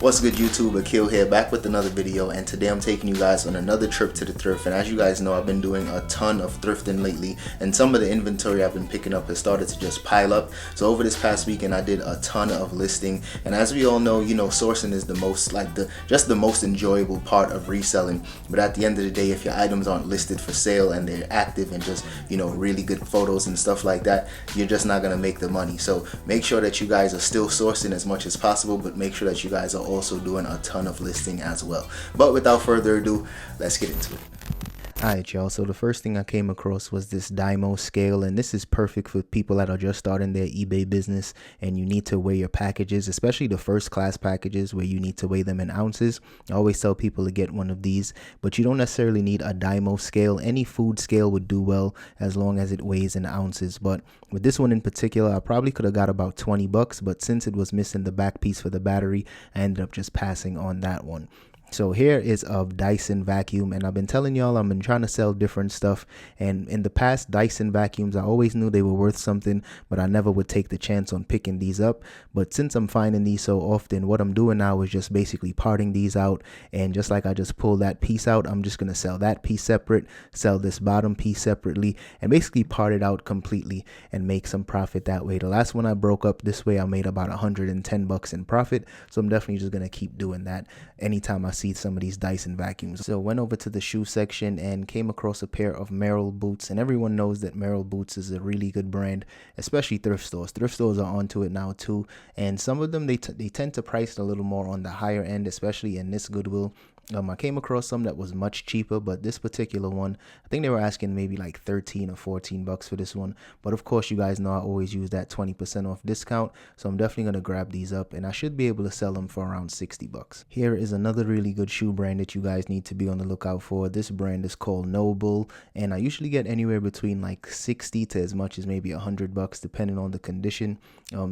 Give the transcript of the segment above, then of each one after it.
What's good, YouTube? Akil here, back with another video, and today I'm taking you guys on another trip to the thrift. And as you guys know, I've been doing a ton of thrifting lately, and some of the inventory I've been picking up has started to just pile up. So over this past weekend I did a ton of listing, and as we all know, sourcing is the most just the most enjoyable part of reselling. But at the end of the day, if your items aren't listed for sale and they're active and just really good photos and stuff like that, you're just not gonna make the money. So make sure that you guys are still sourcing as much as possible, but make sure that you guys are also doing a ton of listing as well. But without further ado, let's get into it. Alright, y'all, so the first thing I came across was this Dymo scale, and this is perfect for people that are just starting their eBay business and you need to weigh your packages, especially the first class packages where you need to weigh them in ounces. I always tell people to get one of these, but you don't necessarily need a Dymo scale. Any food scale would do well as long as it weighs in ounces. But with this one in particular, I probably could have got about 20 bucks, but since it was missing the back piece for the battery, I ended up just passing on that one. So here is a Dyson vacuum, and I've been telling y'all I've been trying to sell different stuff, and in the past Dyson vacuums I always knew they were worth something, but I never would take the chance on picking these up. But since I'm finding these so often, what I'm doing now is just basically parting these out, and just like I just pulled that piece out, I'm just gonna sell that piece separate, sell this bottom piece separately, and basically part it out completely and make some profit that way. The last one I broke up this way, I made about 110 bucks in profit, so I'm definitely just gonna keep doing that anytime I see some of these Dyson vacuums. So went over to the shoe section and came across a pair of Merrell boots, and everyone knows that Merrell boots is a really good brand, especially thrift stores. Thrift stores are onto it now too, and some of them they tend to price a little more on the higher end, especially in this Goodwill. I came across some that was much cheaper, but this particular one, I think they were asking maybe like 13 or 14 bucks for this one. But of course, you guys know I always use that 20% off discount, so I'm definitely going to grab these up, and I should be able to sell them for around 60 bucks. Here is another really good shoe brand that you guys need to be on the lookout for. This brand is called Noble, and I usually get anywhere between like 60 to as much as maybe 100 bucks depending on the condition.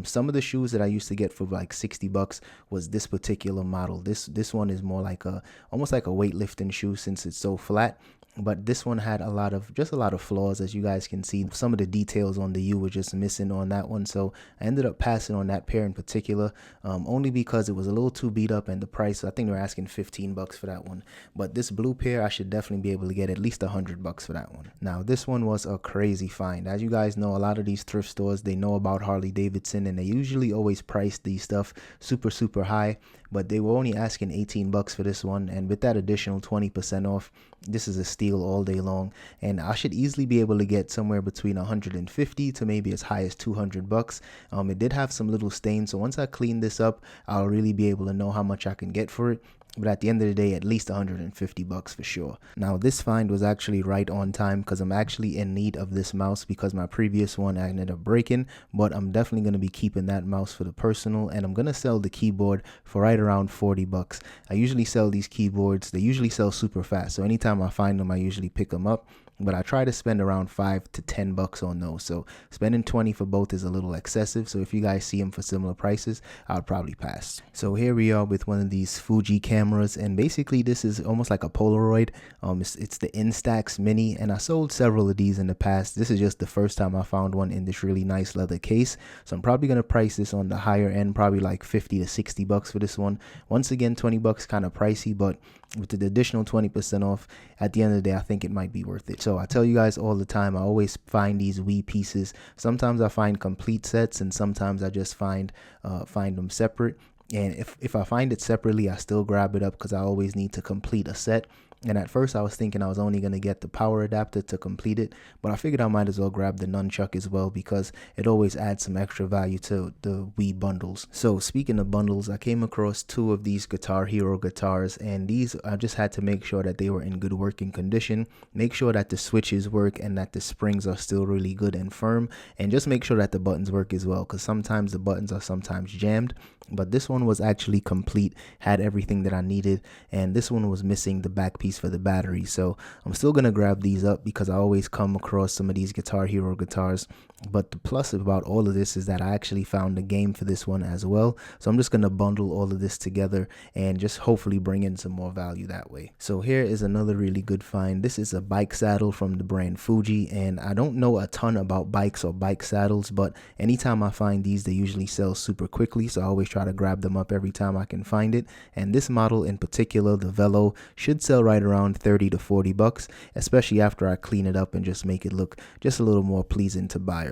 Some of the shoes that I used to get for like 60 bucks was this particular model. This one is more like almost like a weightlifting shoe since it's so flat. But this one had a lot of flaws, as you guys can see. Some of the details on the U were just missing on that one, so I ended up passing on that pair in particular, only because it was a little too beat up, and the price, I think they're asking 15 bucks for that one. But this blue pair, I should definitely be able to get at least 100 bucks for that one. Now this one was a crazy find. As you guys know, a lot of these thrift stores, they know about Harley Davidson, and they usually always price these stuff super high, but they were only asking 18 bucks for this one, and with that additional 20% off, this is a steal all day long, and I should easily be able to get somewhere between 150 to maybe as high as 200 bucks. It did have some little stains, so once I clean this up, I'll really be able to know how much I can get for it. But at the end of the day, at least 150 bucks for sure. Now this find was actually right on time, because I'm actually in need of this mouse because my previous one I ended up breaking, but I'm definitely going to be keeping that mouse for the personal, and I'm going to sell the keyboard for right around 40 bucks. I usually sell these keyboards, they usually sell super fast, so anytime I find them I usually pick them up. But I try to spend around 5 to 10 bucks on those, so spending 20 for both is a little excessive. So if you guys see them for similar prices, I'll probably pass. So here we are with one of these Fuji cameras, and basically this is almost like a Polaroid. It's the Instax Mini, and I sold several of these in the past. This is just the first time I found one in this really nice leather case, so I'm probably gonna price this on the higher end, probably like 50 to 60 bucks for this one. Once again, 20 bucks kind of pricey, but with the additional 20% off, at the end of the day, I think it might be worth it. So I tell you guys all the time, I always find these Wii pieces. Sometimes I find complete sets, and sometimes I just find them separate. And if I find it separately, I still grab it up because I always need to complete a set. And at first I was thinking I was only going to get the power adapter to complete it, but I figured I might as well grab the nunchuck as well because it always adds some extra value to the Wii bundles. So speaking of bundles, I came across 2 of these Guitar Hero guitars, and these I just had to make sure that they were in good working condition, make sure that the switches work and that the springs are still really good and firm, and just make sure that the buttons work as well, because sometimes the buttons are sometimes jammed. But this one was actually complete, had everything that I needed, and this one was missing the back piece for the battery. So I'm still gonna grab these up because I always come across some of these Guitar Hero guitars But the plus about all of this is that I actually found a game for this one as well. So I'm just going to bundle all of this together and just hopefully bring in some more value that way. So here is another really good find. This is a bike saddle from the brand Fuji, and I don't know a ton about bikes or bike saddles, but anytime I find these, they usually sell super quickly. So I always try to grab them up every time I can find it. And this model in particular, the Velo, should sell right around 30 to 40 bucks, especially after I clean it up and just make it look just a little more pleasing to buyers.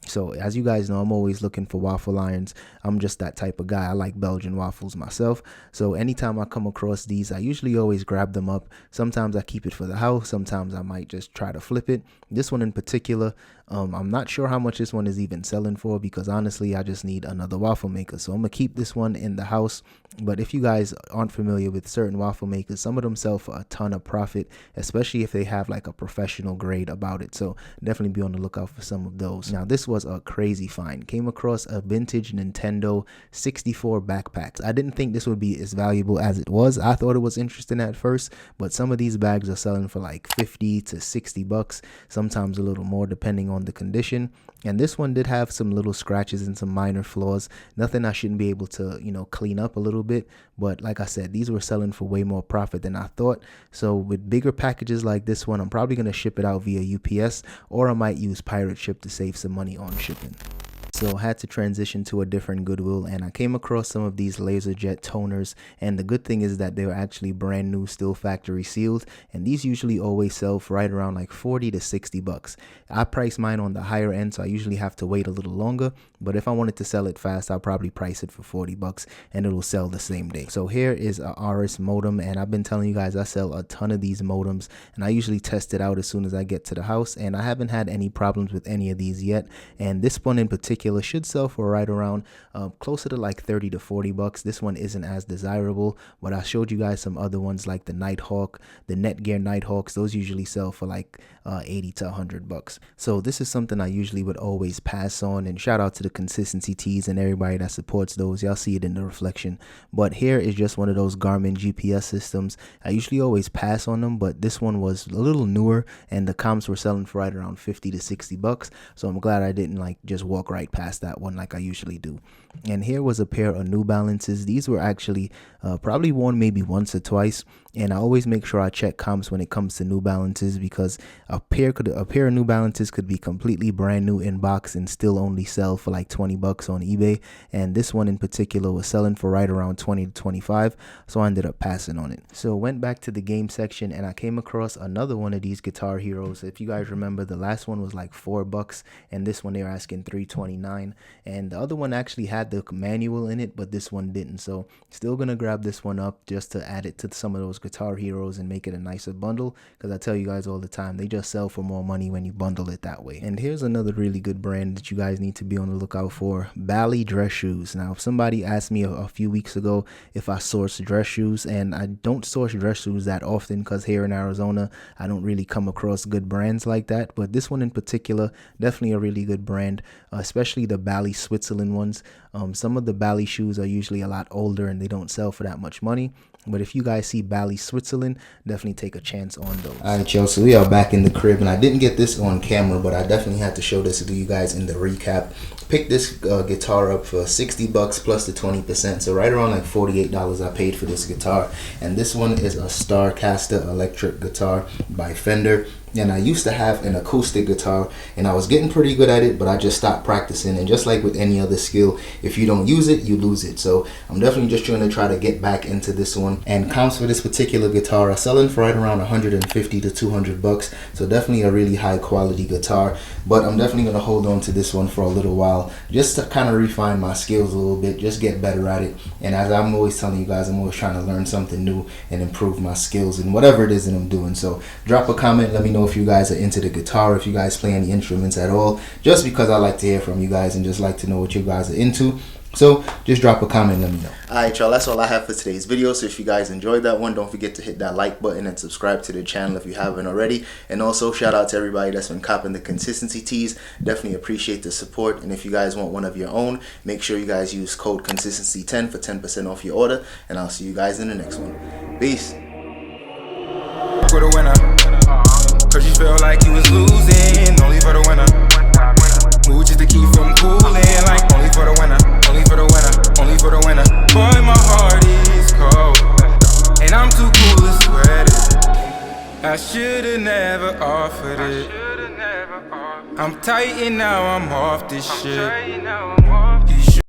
So as you guys know, I'm always looking for waffle irons. I'm just that type of guy. I like Belgian waffles myself. So anytime I come across these, I usually always grab them up. Sometimes I keep it for the house. Sometimes I might just try to flip it. This one in particular, I'm not sure how much this one is even selling for, because honestly, I just need another waffle maker. So I'm going to keep this one in the house. But if you guys aren't familiar with certain waffle makers, some of them sell for a ton of profit, especially if they have like a professional grade about it. So definitely be on the lookout for some of those. Now, this was a crazy find. Came across a vintage Nintendo 64 backpack. I didn't think this would be as valuable as it was. I thought it was interesting at first, but some of these bags are selling for like 50 to 60 bucks, sometimes a little more depending on the condition. And this one did have some little scratches and some minor flaws, nothing I shouldn't be able to, clean up a little bit. But like I said, these were selling for way more profit than I thought. So with bigger packages like this one, I'm probably going to ship it out via UPS, or I might use pirate ship to save some money on shipping. So I had to transition to a different Goodwill, and I came across some of these LaserJet toners, and the good thing is that they were actually brand new, still factory sealed, and these usually always sell for right around like 40 to 60 bucks. I price mine on the higher end, so I usually have to wait a little longer, but if I wanted to sell it fast, I'll probably price it for 40 bucks and it'll sell the same day. So here is a RS modem, and I've been telling you guys I sell a ton of these modems, and I usually test it out as soon as I get to the house, and I haven't had any problems with any of these yet. And this one in particular should sell for right around closer to like 30 to 40 bucks. This one isn't as desirable, but I showed you guys some other ones like the Nighthawk, the Netgear Nighthawks. Those usually sell for like 80 to 100 bucks. So this is something I usually would always pass on, and shout out to the consistency tees and everybody that supports those. Y'all see it in the reflection. But here is just one of those Garmin GPS systems. I usually always pass on them, but this one was a little newer, and the comps were selling for right around 50 to 60 bucks. So I'm glad I didn't like just walk right past that one like I usually do. And here was a pair of New Balances. These were actually probably worn maybe once or twice, and I always make sure I check comps when it comes to New Balances, because a pair of New Balances could be completely brand new in box and still only sell for like 20 bucks on eBay, and this one in particular was selling for right around 20 to 25, so I ended up passing on it. So went back to the game section, and I came across another one of these Guitar Heroes. If you guys remember, the last one was like 4 bucks, and this one they were asking $3.29, and the other one actually had the manual in it, but this one didn't. So still gonna grab this one up just to add it to some of those Guitar Heroes and make it a nicer bundle, because I tell you guys all the time, they just sell for more money when you bundle it that way. And here's another really good brand that you guys need to be on the lookout for: Bally dress shoes. Now, if somebody asked me a few weeks ago if I source dress shoes, and I don't source dress shoes that often because here in Arizona I don't really come across good brands like that, but this one in particular, definitely a really good brand, especially the Bally Switzerland ones. Some of the Bally shoes are usually a lot older and they don't sell for that much money, but if you guys see Bally Switzerland, definitely take a chance on those. Alright, y'all, so we are back in the crib, and I didn't get this on camera, but I definitely had to show this to you guys in the recap. Picked this guitar up for 60 bucks plus the 20%, so right around like $48 I paid for this guitar. And this one is a Starcaster electric guitar by Fender. And I used to have an acoustic guitar, and I was getting pretty good at it, but I just stopped practicing. And just like with any other skill, if you don't use it, you lose it. So I'm definitely just trying to get back into this one. And comps for this particular guitar are selling for right around 150 to 200 bucks. So definitely a really high quality guitar. But I'm definitely going to hold on to this one for a little while, just to kind of refine my skills a little bit, just get better at it. And as I'm always telling you guys, I'm always trying to learn something new and improve my skills in whatever it is that I'm doing. So drop a comment, let me know if you guys are into the guitar, if you guys play any instruments at all, just because I like to hear from you guys and just like to know what you guys are into. So just drop a comment, let me know. Alright, y'all, that's all I have for today's video. So if you guys enjoyed that one, don't forget to hit that like button and subscribe to the channel if you haven't already. And also shout out to everybody that's been copping the consistency tees. Definitely appreciate the support. And if you guys want one of your own, make sure you guys use code consistency10 for 10% off your order. And I'll see you guys in the next one. Peace. For the winner, cause you felt like you was losing, only for the winner. Move just to keep from cooling. Like only for the winner, only for the winner, only for the winner. Boy, my heart is cold, and I'm too cool to sweat it. I should've never offered it. I'm tight and now I'm off this shit.